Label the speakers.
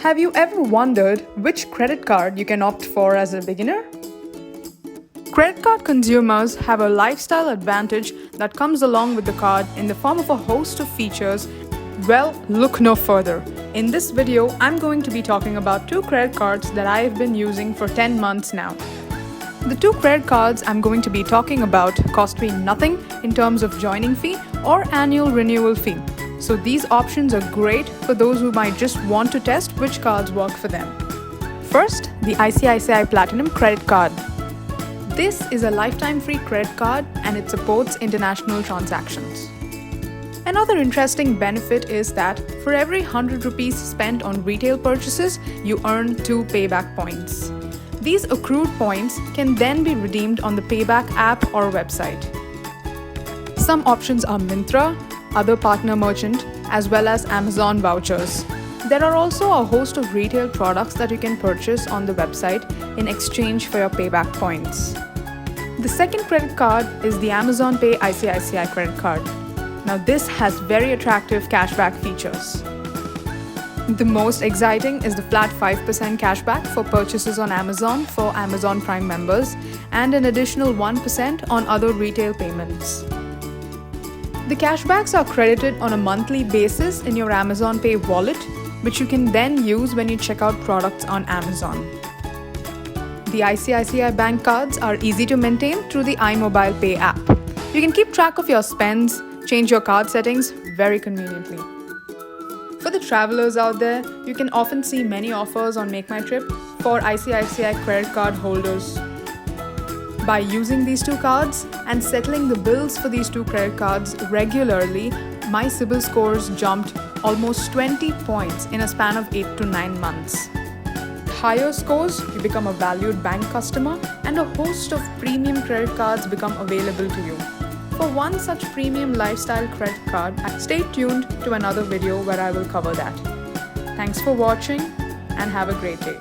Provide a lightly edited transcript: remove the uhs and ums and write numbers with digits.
Speaker 1: Have you ever wondered which credit card you can opt for as a beginner? Credit card consumers have a lifestyle advantage that comes along with the card in the form of a host of features. Well, look no further. In this video, I'm going to be talking about two credit cards that I have been using for 10 months now. The two credit cards I'm going to be talking about cost me nothing in terms of joining fee or annual renewal fee. So these options are great for those who might just want to test which cards work for them. First, the ICICI Platinum Credit Card. This is a lifetime free credit card and it supports international transactions. Another interesting benefit is that for every 100 rupees spent on retail purchases, you earn 2 payback points. These accrued points can then be redeemed on the Payback app or website. Some options are Myntra, other partner merchant, as well as Amazon vouchers. There are also a host of retail products that you can purchase on the website in exchange for your payback points. The second credit card is the Amazon Pay ICICI credit card. Now this has very attractive cashback features. The most exciting is the flat 5% cashback for purchases on Amazon for Amazon Prime members and an additional 1% on other retail payments. The cashbacks are credited on a monthly basis in your Amazon Pay wallet, which you can then use when you check out products on Amazon. The ICICI Bank cards are easy to maintain through the iMobile Pay app. You can keep track of your spends, change your card settings very conveniently. For the travelers out there, you can often see many offers on Make My Trip for ICICI credit card holders. By using these two cards and settling the bills for these two credit cards regularly, my CIBIL scores jumped almost 20 points in a span of 8 to 9 months. Higher scores, you become a valued bank customer and a host of premium credit cards become available to you. For one such premium lifestyle credit card, stay tuned to another video where I will cover that. Thanks for watching and have a great day.